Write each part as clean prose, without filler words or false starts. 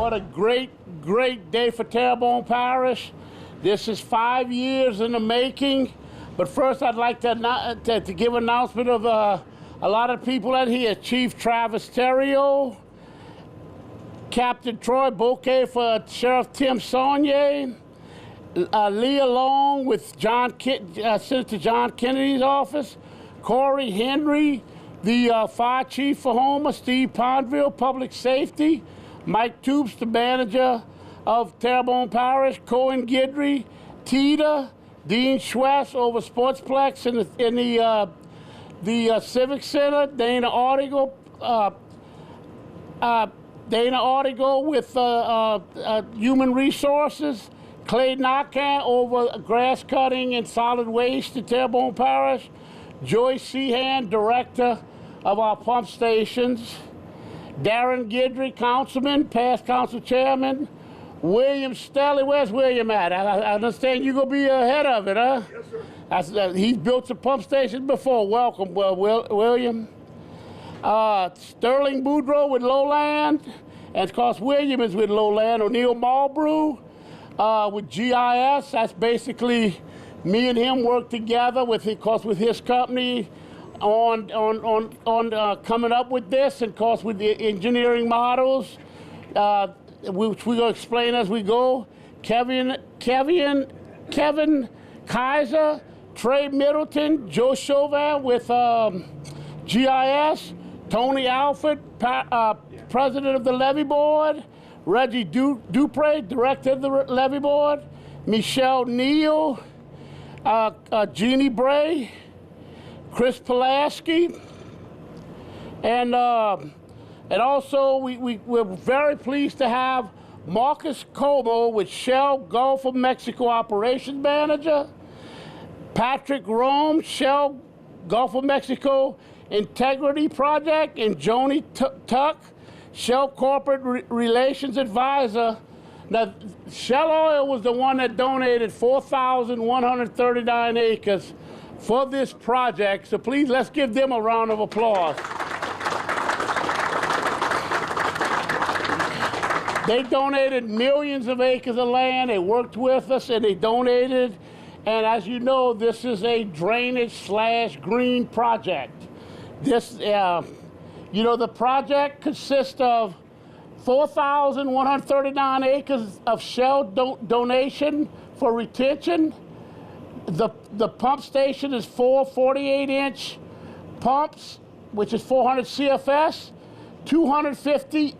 what a great day for Terrebonne Parish. This is 5 years in the making. But first, I'd like to give an announcement of a lot of people out here. Chief Travis Terrio, Captain Troy Bouquet for Sheriff Tim Saunier, Leah Long with Senator John Kennedy's office, Corey Henry, the Fire Chief for Houma, Steve Pondville, Public Safety, Mike Toops, the manager of Terrebonne Parish, Cohen Guidry, Tita, Dean Schwess over Sportsplex in the Civic Center, Dana Artigo with Human Resources, Clay Nakan over grass cutting and solid waste in Terrebonne Parish, Joyce Sehan, director of our pump stations, Darren Guidry, councilman, past council chairman, William Stelly. Where's William at? I understand you're going to be ahead of it, huh? Yes, sir. He's built some pump stations before. Welcome, William. Sterling Boudreau with Lowland, and of course William is with Lowland. O'Neill Marlbrew with GIS. That's basically me and him work together with his company on coming up with this, and of course with the engineering models, which we're going to explain as we go. Kevin Kaiser, Trey Middleton, Joe Chauvin with GIS, Tony Alford, president of the levy board, Reggie Dupre, director of the levy board, Michelle Neal, Jeannie Bray, Chris Pulaski, and also we're very pleased to have Marcus Como with Shell Gulf of Mexico Operations Manager, Patrick Rome, Shell Gulf of Mexico Integrity Project, and Joni Tuck, Shell Corporate Relations Advisor. Now, Shell Oil was the one that donated 4,139 acres for this project, so please let's give them a round of applause. They donated millions of acres of land. They worked with us and they donated. And as you know, this is a drainage/green project. This, the project consists of 4,139 acres of Shell donation for retention. The pump station is 4 48-inch pumps, which is 400 CFS, 250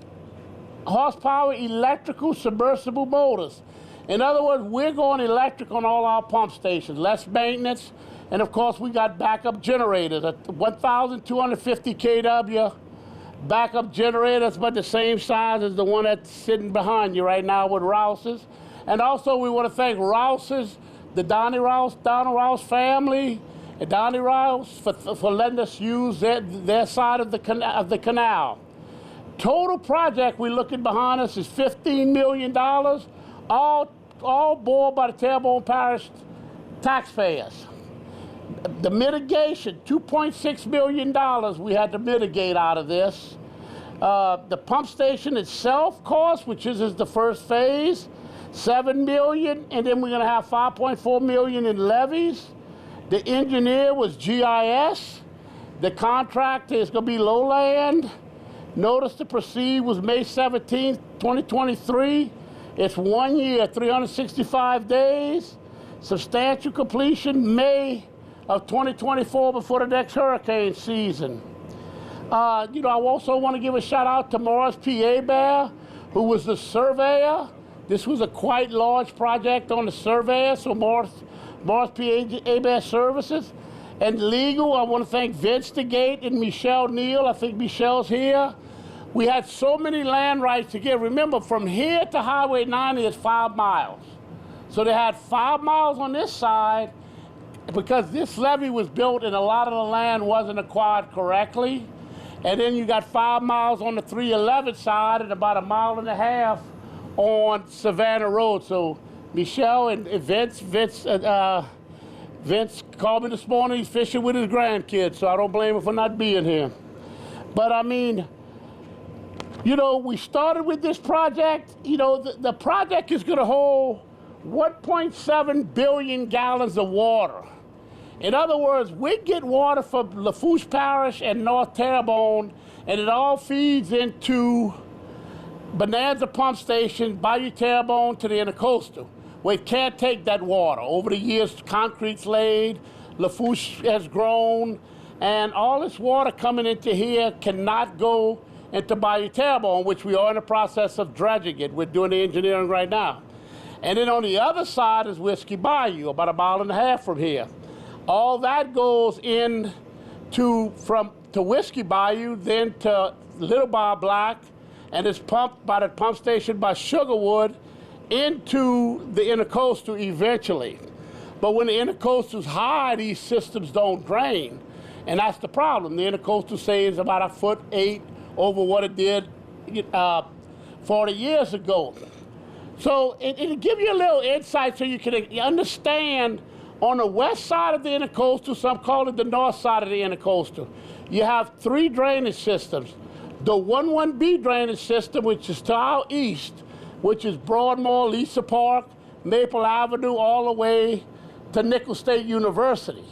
horsepower electrical submersible motors. In other words, we're going electric on all our pump stations, less maintenance, and of course we got backup generators, a 1,250 kW backup generator. That's about the same size as the one that's sitting behind you right now with Rouse's. And also we want to thank Rouse's, the Donald Rouse family, and Donnie Rouse for letting us use their side of the canal. Total project we're looking behind us is $15 million, all borne by the Terrebonne Parish taxpayers. The mitigation, $2.6 million we had to mitigate out of this. The pump station itself cost, which is the first phase, $7 million, and then we're going to have $5.4 million in levies. The engineer was GIS. The contractor is going to be Lowland. Notice to proceed was May 17, 2023. It's 1 year, 365 days. Substantial completion May of 2024 before the next hurricane season. I also want to give a shout out to Morris P. Hebert, who was the surveyor. This was a quite large project on the surveyor, so Morris P. Hebert Services. And legal, I want to thank Vince DeGate and Michelle Neal. I think Michelle's here. We had so many land rights to give. Remember, from here to Highway 90 is 5 miles. So they had 5 miles on this side because this levee was built and a lot of the land wasn't acquired correctly. And then you got 5 miles on the 311 side and about 1.5 miles on Savannah Road. So Michelle and Vince called me this morning. He's fishing with his grandkids, so I don't blame him for not being here. But I mean, You know, we started with this project. You know, the project is going to hold 1.7 billion gallons of water. In other words, we get water from Lafourche Parish and North Terrebonne, and it all feeds into Bonanza Pump Station, Bayou Terrebonne to the Intercoastal. We can't take that water. Over the years, concrete's laid, Lafourche has grown, and all this water coming into here cannot go into Bayou Terrebonne, which we are in the process of dredging it. We're doing the engineering right now. And then on the other side is Whiskey Bayou, about 1.5 miles from here. All that goes in to Whiskey Bayou, then to Little Bar Black, and is pumped by the pump station by Sugarwood into the Intercoastal eventually. But when the Intercoastal's high, these systems don't drain. And that's the problem. The Intercoastal, say, is about 1.8 foot over what it did 40 years ago. So it'll give you a little insight so you can understand on the west side of the Intercoastal, some call it the north side of the Intercoastal, you have 3 drainage systems. The 11B drainage system, which is to our east, which is Broadmoor, Lisa Park, Maple Avenue, all the way to Nicholls State University.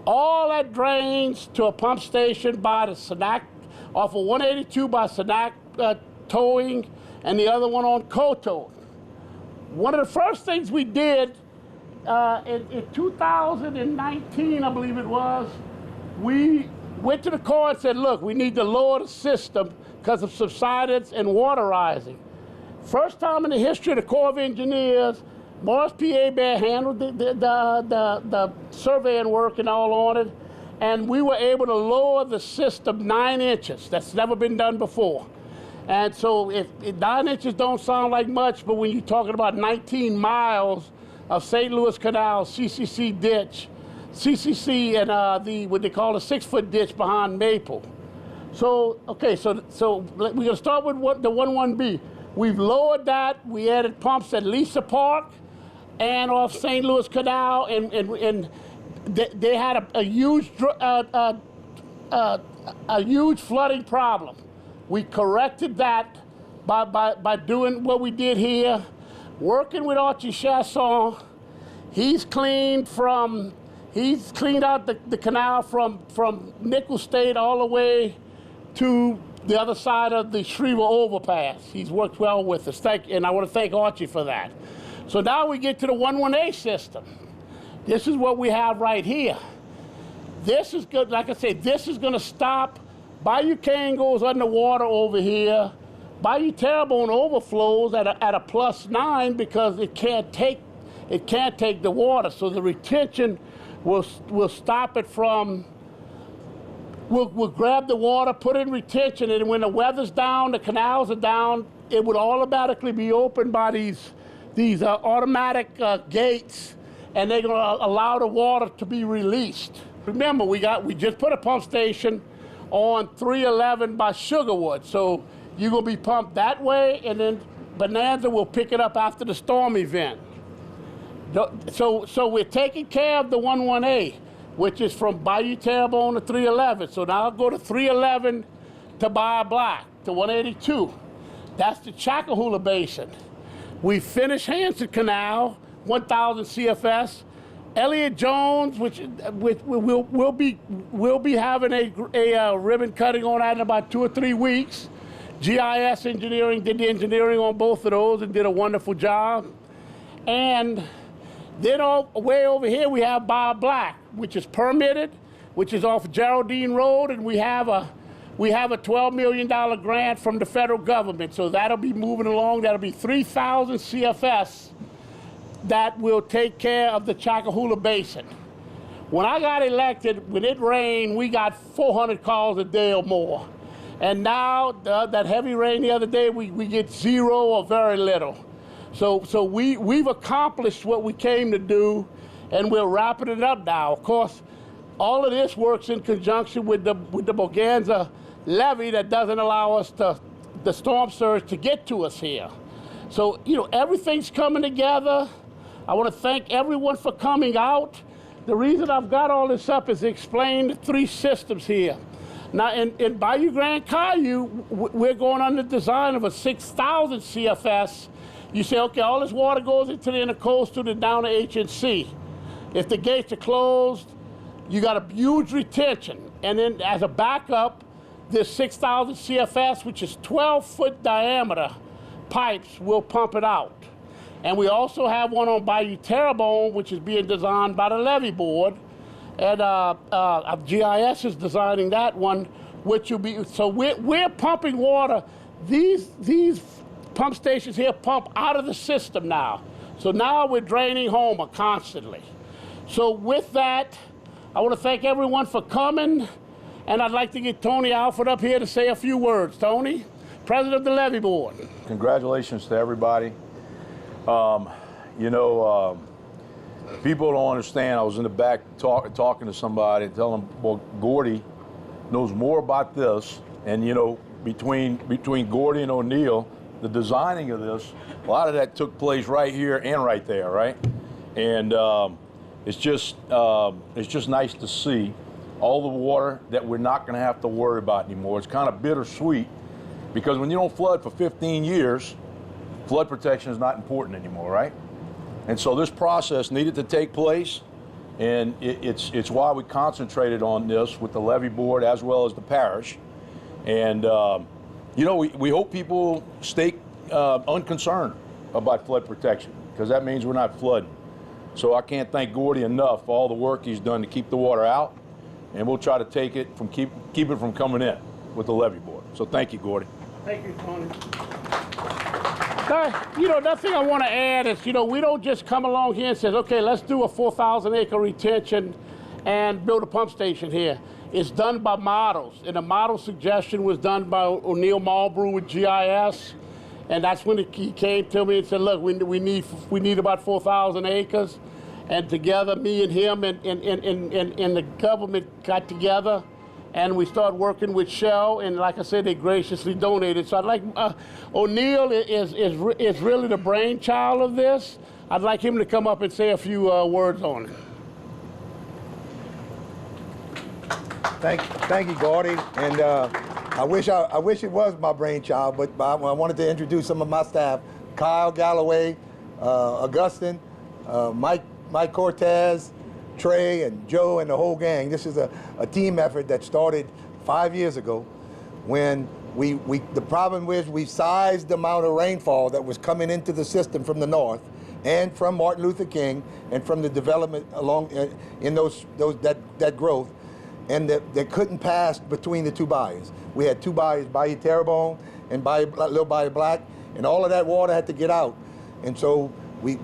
All that drains to a pump station by the Senac, off of 182 by Senac Towing, and the other one on Coteau. One of the first things we did in 2019, I believe it was, we went to the Corps and said, look, we need to lower the system because of subsidence and water rising. First time in the history of the Corps of Engineers, Morris P. Hebert handled the surveying work and all on it, and we were able to lower the system 9 inches. That's never been done before. And so if 9 inches don't sound like much, but when you're talking about 19 miles of St. Louis Canal, CCC ditch, CCC and what they call a 6-foot ditch behind Maple. So, okay, so we're gonna start with the 11B. We've lowered that. We added pumps at Lisa Park and off St. Louis Canal, and they had a huge flooding problem. We corrected that by doing what we did here, working with Archie Chasson. He's cleaned out the canal from Nicholls State all the way to the other side of the Shriver overpass. He's worked well with us, and I want to thank Archie for that. So now we get to the 11A system. This is what we have right here. This is good, like I said, this is gonna stop. Bayou Cane goes underwater over here. Bayou Terrebonne overflows at a +9 because it can't take the water. So the retention will stop it from. We'll grab the water, put it in retention, and when the weather's down, the canals are down, it would automatically be opened by these automatic gates, and they're gonna allow the water to be released. Remember, we just put a pump station on 311 by Sugarwood, so you're gonna be pumped that way, and then Bonanza will pick it up after the storm event. So we're taking care of the 11A, which is from Bayou Terrebonne to 311. So now I'll go to 311 to Bayou Black, to 182. That's the Chacahoola Basin. We finished Hanson Canal, 1,000 CFS. Elliott Jones, which we'll be having a ribbon cutting on that in about 2 or 3 weeks. GIS Engineering did the engineering on both of those and did a wonderful job. And then way over here we have Bayou Black, which is permitted, which is off Geraldine Road, and we have a $12 million grant from the federal government. So that'll be moving along. That'll be 3,000 CFS that will take care of the Chacahoola Basin. When I got elected, when it rained, we got 400 calls a day or more. And now that heavy rain the other day, we get 0 or very little. So we've accomplished what we came to do, and we're wrapping it up now. Of course, all of this works in conjunction with the Bonanza levee that doesn't allow us the storm surge to get to us here. So, you know, everything's coming together. I want to thank everyone for coming out. The reason I've got all this up is to explain the 3 systems here. Now, in Bayou Grand Caillou, we're going under design of a 6,000 CFS. You say, okay, all this water goes into the intercoastal to down to HNC. If the gates are closed, you got a huge retention. And then as a backup, this 6,000 CFS, which is 12-foot diameter pipes, will pump it out. And we also have one on Bayou Terrebonne, which is being designed by the levee board. And GIS is designing that one, which will be, so we're pumping water. These pump stations here pump out of the system now. So now we're draining Houma constantly. So with that, I want to thank everyone for coming. And I'd like to get Tony Alford up here to say a few words. Tony, President of the Levee Board. Congratulations to everybody. People don't understand. I was in the back talking to somebody, telling them, well, Gordy knows more about this. And between Gordy and O'Neill, the designing of this, a lot of that took place right here and right there, right? And it's just nice to see all the water that we're not going to have to worry about anymore. It's kind of bittersweet because when you don't flood for 15 years, flood protection is not important anymore, right? And so this process needed to take place, and it's why we concentrated on this with the levee board as well as the parish. And we hope people stay unconcerned about flood protection, because that means we're not flooding. So I can't thank Gordy enough for all the work he's done to keep the water out, and we'll try to keep it from coming in with the levee board. So thank you, Gordy. Thank you, Tony. Another thing I want to add is, we don't just come along here and say, okay, let's do a 4,000-acre retention and build a pump station here. It's done by models, and the model suggestion was done by O'Neill Marlbrew with GIS, and that's when he came to me and said, look, we need about 4,000 acres, and together, me and him and the government got together, and we started working with Shell, and like I said, they graciously donated. So I'd like, O'Neill is really the brainchild of this. I'd like him to come up and say a few words on it. Thank you, Gordy. And I wish it was my brainchild, but I wanted to introduce some of my staff: Kyle Galloway, Augustin, Mike Cortez, Trey, and Joe, and the whole gang. This is a team effort that started 5 years ago, when the problem was we sized the amount of rainfall that was coming into the system from the north, and from Martin Luther King, and from the development along in that growth. And they couldn't pass between the two bayous. We had two bayous, Bayou Terrebonne and Little Bayou Black, and all of that water had to get out. And so we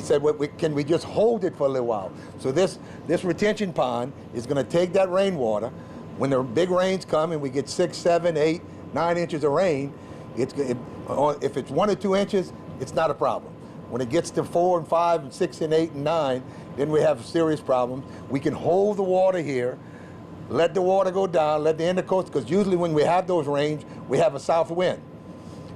said, well, can we just hold it for a little while? So this retention pond is going to take that rainwater. When the big rains come and we get 6, 7, 8, 9 inches of rain, if it's 1 or 2 inches, it's not a problem. When it gets to 4 and 5 and 6 and 8 and 9, then we have serious problems. We can hold the water here, let the water go down, let the intercoastal, because usually when we have those rains, we have a south wind,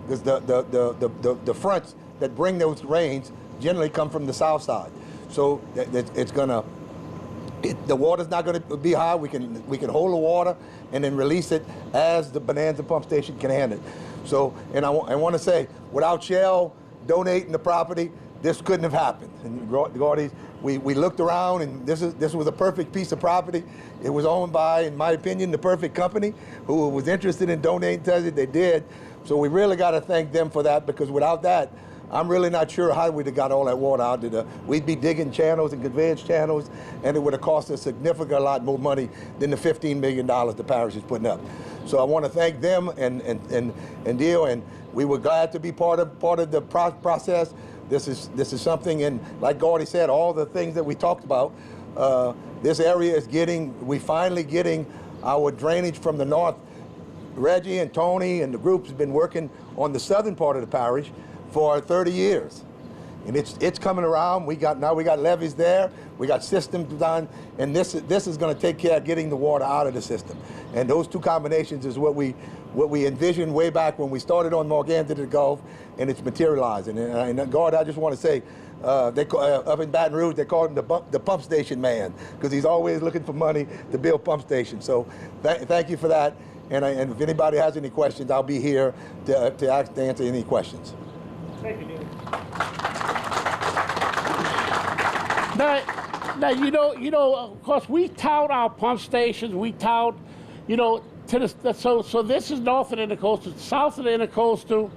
because the fronts that bring those rains generally come from the south side. So the water's not going to be high. We can hold the water and then release it as the Bonanza pump station can handle it. So, and I want to say, without Shell donating the property, this couldn't have happened. And Gordy, we looked around, and this was a perfect piece of property. It was owned by, in my opinion, the perfect company who was interested in donating to it. They did. So we really got to thank them for that, because without that, I'm really not sure how we'd have got all that water out there. We'd be digging channels and conveyance channels, and it would have cost us a lot more money than the $15 million the parish is putting up. So I want to thank them and Dio, and we were glad to be part of the process. This is something, and like Gordy said, all the things that we talked about, this area is we finally getting our drainage from the north. Reggie and Tony and the groups have been working on the southern part of the parish for 30 years. and it's coming around. Now we got levees there, we got systems done, and this is going to take care of getting the water out of the system. And those two combinations is what we envisioned way back when we started on Morganza to the Gulf, and it's materializing. And Gord, I just want to say, up in Baton Rouge, they call him the pump station man, because he's always looking for money to build pump stations. So thank you for that. And if anybody has any questions, I'll be here to answer any questions. Thank you, Neil. Now, you know, of course, we tout our pump stations. We tout, you know, so this is north of the intercoastal. South of the intercoastal,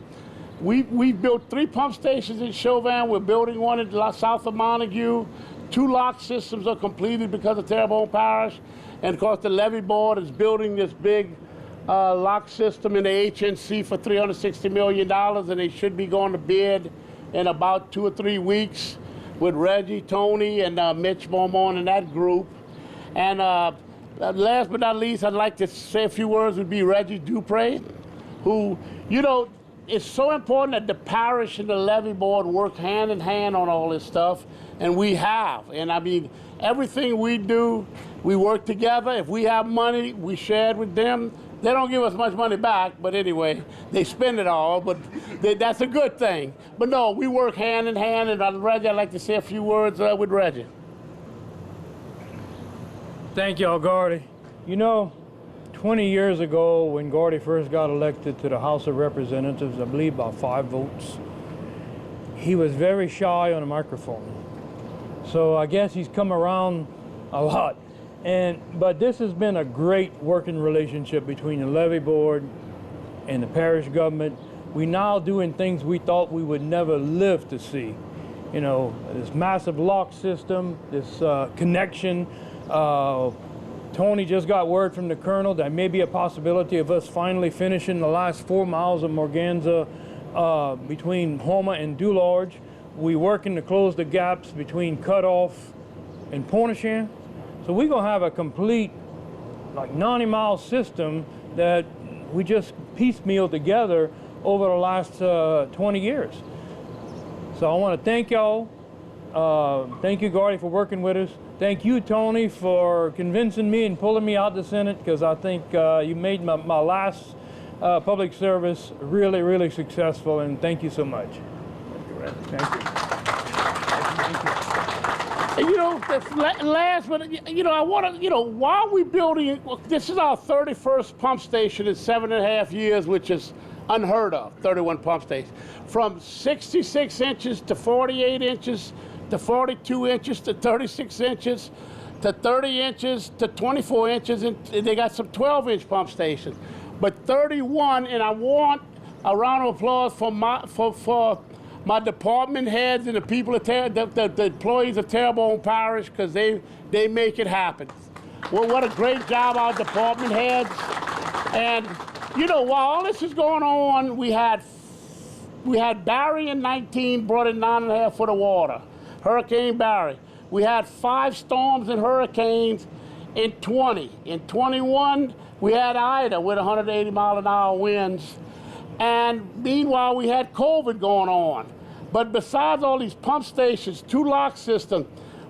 we built 3 pump stations in Chauvin. We're building one in south of Montague. 2 lock systems are completed because of Terrebonne Parish. And of course, the levee board is building this big lock system in the HNC for $360 million, and they should be going to bid in about 2 or 3 weeks with Reggie, Tony, and Mitch Beaumont and that group. And last but not least, I'd like to say a few words would be Reggie Dupre, who, you know, it's so important that the parish and the levee board work hand in hand on all this stuff, and we have. And I mean, everything we do, we work together. If we have money, we share it with them. They don't give us much money back, but anyway, they spend it all, but that's a good thing. But no, we work hand in hand, and Reggie, I'd like to say a few words with Reggie. Thank y'all, Gordy. You know, 20 years ago, when Gordy first got elected to the House of Representatives, I believe about 5 votes, he was very shy on the microphone. So I guess he's come around a lot. But this has been a great working relationship between the levee board and the parish government. We now doing things we thought we would never live to see. You know, this massive lock system, this connection. Tony just got word from the colonel that may be a possibility of us finally finishing the last 4 miles of Morganza between Houma and Dularge. We're working to close the gaps between Cutoff and Pointe-aux-Chenes. So we're gonna have a complete, like, 90-mile system that we just piecemeal together over the last 20 years. So I want to thank y'all. Thank you, Gordy, for working with us. Thank you, Tony, for convincing me and pulling me out the Senate, because I think you made my last public service really, really successful, and thank you so much. Thank you. You know, last, but you know, I want to, you know, while we building, this is our 31st pump station in 7.5 years, which is unheard of, 31 pump stations. From 66 inches to 48 inches to 42 inches to 36 inches to 30 inches to 24 inches, and they got some 12-inch pump stations. But 31, and I want a round of applause for my department heads and the people of the employees of Terrebonne Parish, because they make it happen. Well, what a great job our department heads. And you know, while all this is going on, we had Barry in 19 brought in 9.5 foot of water, Hurricane Barry. We had 5 storms and hurricanes in 20. In 21, we had Ida with 180-mile-an-hour winds. And meanwhile, we had COVID going on. But besides all these pump stations, 2 lock systems,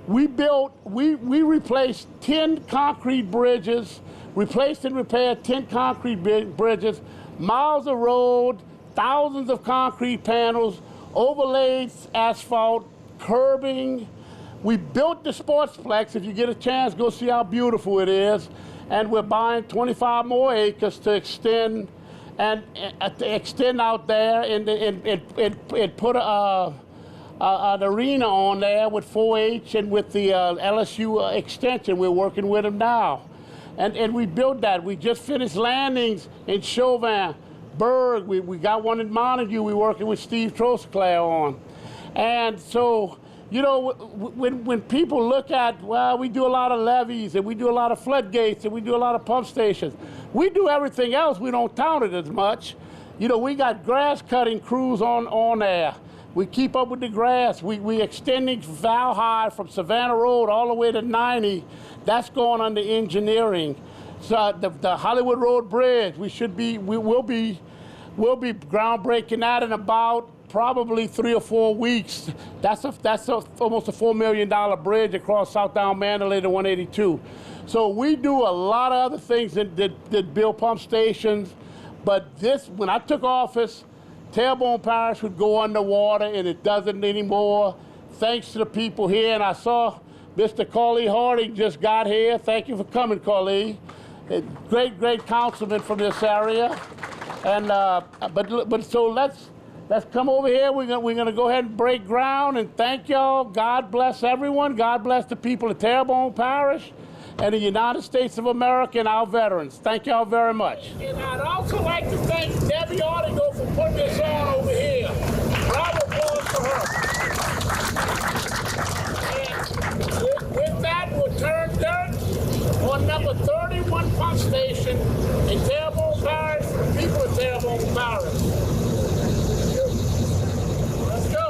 we replaced 10 concrete bridges, replaced and repaired 10 concrete bridges, miles of road, thousands of concrete panels, overlaid asphalt, curbing. We built the Sportsplex. If you get a chance, go see how beautiful it is. And we're buying 25 more acres to extend out there and put an arena on there with 4-H and with the LSU extension. We're working with them now. And we built that. We just finished landings in Chauvin, Berg. We got one in Montague we're working with Steve Trosclair on. And so, you know, when people look at, well, we do a lot of levees and we do a lot of floodgates and we do a lot of pump stations. We do everything else, we don't count it as much. You know, we got grass cutting crews on there. We keep up with the grass. We extending Val High from Savannah Road all the way to 90. That's going under engineering. So the Hollywood Road Bridge, we'll be groundbreaking that in about probably 3 or 4 weeks. That's almost a $4 million bridge across Southbound Mandalay to 182. So we do a lot of other things that build pump stations, but this, when I took office, Terrebonne Parish would go underwater, and it doesn't anymore, thanks to the people here. And I saw Mr. Carly Harding just got here. Thank you for coming, Carly. Great councilman from this area. And but so let's come over here. We're gonna go ahead and break ground and thank y'all. God bless everyone. God bless the people of Terrebonne Parish and the United States of America and our veterans. Thank y'all very much. And I'd also like to thank Debbie Artigo for putting this on over here. Round of applause for her. And with that, we'll turn dirt on number 31 pump station in Terrebonne Parish for the people of Terrebonne Parish. Let's go.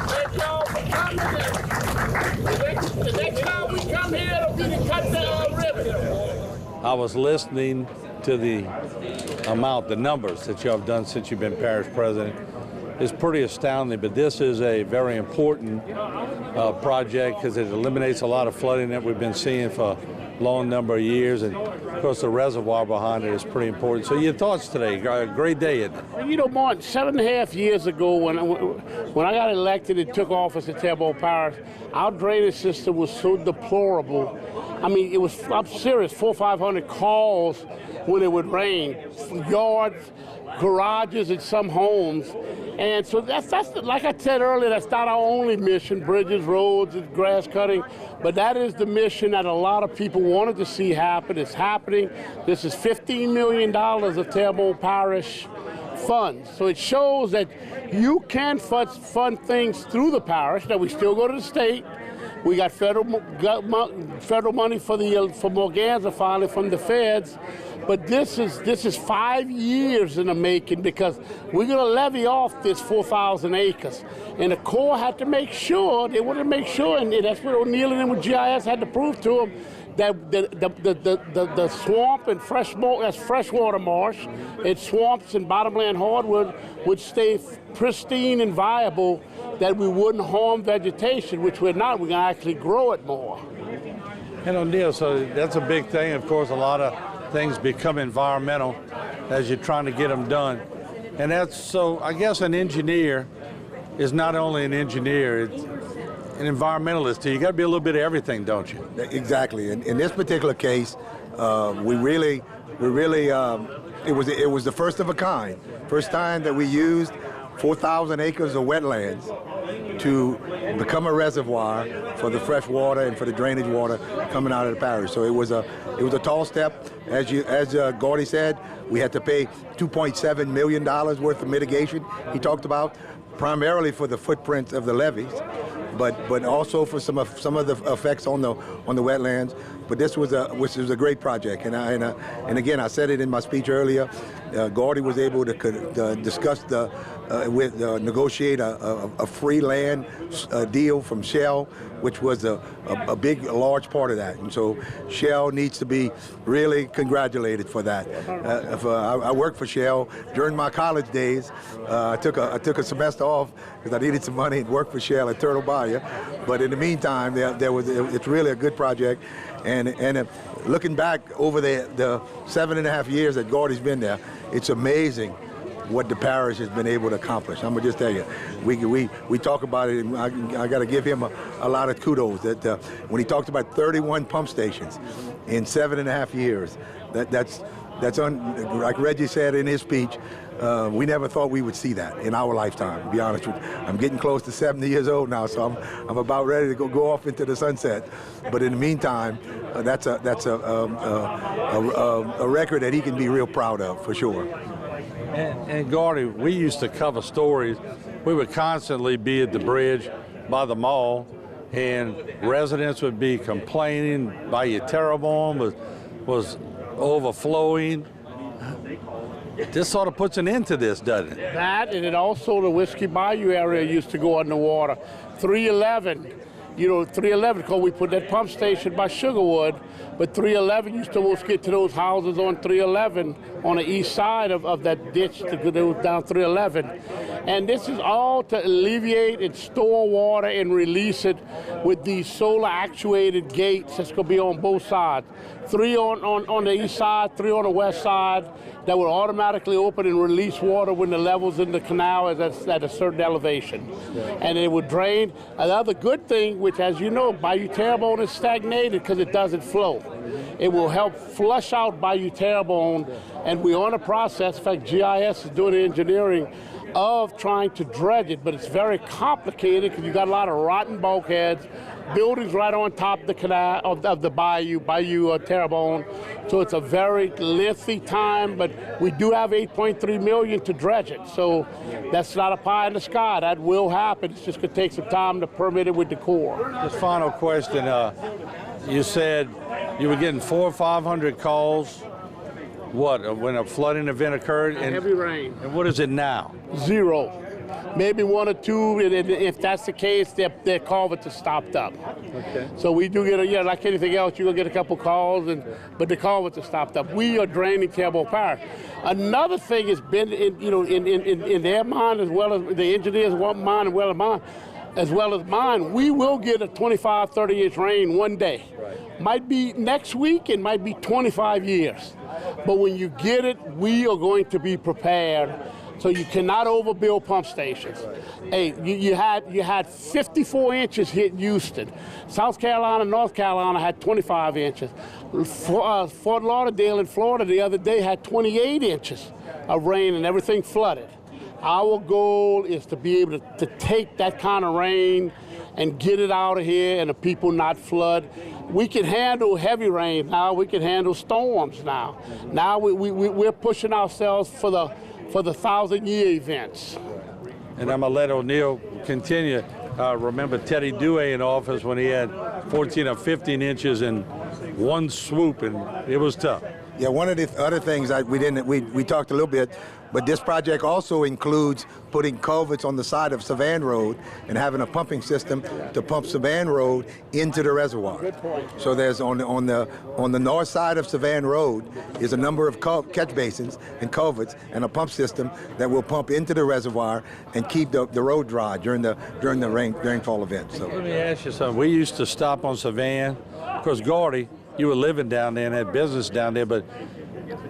Thank y'all for coming in. The next time we come here, it'll be to cut the ribbon. I was listening to the numbers that you have done since you've been parish president. It's pretty astounding, but this is a very important project because it eliminates a lot of flooding that we've been seeing for a long number of years, and of course the reservoir behind it is pretty important. So your thoughts today, great day, isn't it? You know, Martin, 7.5 years ago when I got elected and took office at Terrebonne Parish, our drainage system was so deplorable. I mean, I'm serious, 400 or 500 calls when it would rain, yards, garages, and some homes. And so that's like I said earlier, that's not our only mission, bridges, roads, and grass cutting, but that is the mission that a lot of people wanted to see happen. It's happening. This is $15 million of Terrebonne Parish funds. So it shows that you can fund things through the parish, that we still go to the state. We got federal money for Morganza finally from the feds. But this is 5 years in the making because we're going to levy off this 4,000 acres. And the Corps had to make sure, they wanted to make sure, and that's what O'Neill and them with GIS had to prove to them, that the swamp and freshwater marsh, and swamps and bottomland hardwood would stay pristine and viable, that we wouldn't harm vegetation, which we're not. We're going to actually grow it more. And O'Neill, so that's a big thing. Of course, a lot of things become environmental as you're trying to get them done. And that's, so I guess an engineer is not only an engineer, it's an environmentalist too. You got to be a little bit of everything, don't you? Exactly. In this particular case, we really, it was the first of a kind. First time that we used 4,000 acres of wetlands to become a reservoir for the fresh water and for the drainage water coming out of the parish. So it was a tall step. As Gordy said, we had to pay $2.7 million worth of mitigation. He talked about primarily for the footprint of the levees, but also for some of the effects on the wetlands. But this was a great project, and again, I said it in my speech earlier. Gordy was able to discuss negotiate a free land deal from Shell, which was a large part of that. And so Shell needs to be really congratulated for that. I worked for Shell during my college days. I took a semester off because I needed some money and worked for Shell at Turtle Bayou. But in the meantime, it's really a good project. And looking back over the 7.5 years that Gordy's been there, it's amazing what the parish has been able to accomplish. I'm gonna just tell you, we talk about it, and I got to give him a lot of kudos that when he talked about 31 pump stations in 7.5 years, that's like Reggie said in his speech. We never thought we would see that in our lifetime, to be honest with you. I'm getting close to 70 years old now, so I'm about ready to go off into the sunset. But in the meantime, that's a record that he can be real proud of, for sure. And Gordy, we used to cover stories. We would constantly be at the bridge by the mall, and residents would be complaining Bayou Terrebonne was overflowing. This sort of puts an end to this, doesn't it? That, and it also, the Whiskey Bayou area used to go underwater. 311 you know, 311, because we put that pump station by Sugarwood, but 311 used to almost get to those houses on 311 on the east side of that ditch that goes down 311. And this is all to alleviate and store water and release it with these solar actuated gates that's going to be on both sides. 3 on the east side, 3 on the west side, that will automatically open and release water when the levels in the canal is at a certain elevation. And it will drain. Another good thing, which as you know, Bayou Terrebonne is stagnated because it doesn't flow. It will help flush out Bayou Terrebonne, and we're on a process. In fact, GIS is doing the engineering of trying to dredge it, but it's very complicated because you got a lot of rotten bulkheads, buildings right on top of the canal of the Bayou Terrebonne. So it's a very lengthy time, but we do have $8.3 million to dredge it. So that's not a pie in the sky. That will happen. It's just going to take some time to permit it with the Corps. Just final question. You said you were getting 400 or 500 calls. What, when a flooding event occurred? And heavy rain. And what is it now? 0. Maybe 1 or 2, and if that's the case, their culverts are stopped up. Okay. So we do get, like anything else, you're going to get a couple calls, but the culverts are stopped up. We are draining Terrebonne Parish. Another thing has been, in their mind, as well as the engineers' mind, as well as mine, we will get a 25, 30-inch rain one day. Right. Might be next week, it might be 25 years. But when you get it, we are going to be prepared. So you cannot overbuild pump stations. Hey, you had 54 inches hit Houston. South Carolina, North Carolina had 25 inches. Fort Lauderdale in Florida the other day had 28 inches of rain and everything flooded. Our goal is to be able to take that kind of rain and get it out of here and the people not flood. We can handle heavy rain now. We can handle storms now. Now we're pushing ourselves for the 1,000-year events. And I'm going to let O'Neill continue. Remember Teddy Dewey in office when he had 14 or 15 inches in one swoop, and it was tough. Yeah, one of the other things we talked a little bit, but this project also includes putting culverts on the side of Savan Road and having a pumping system to pump Savan Road into the reservoir. Good point. So there's on the north side of Savan Road is a number of catch basins and culverts and a pump system that will pump into the reservoir and keep the road dry during the rainfall event. So let me ask you something. We used to stop on Savan. Of course, Gordy, you were living down there and had business down there, but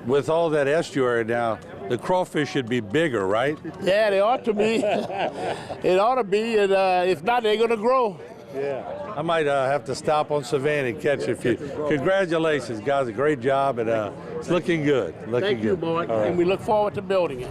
with all that estuary now, the crawfish should be bigger, right? Yeah, they ought to be. It ought to be, and if not, they're going to grow. Yeah. I might have to stop on Savannah and catch a few. Congratulations, guys. A great job, and it's looking good. Thank you, boy. Right. And we look forward to building it.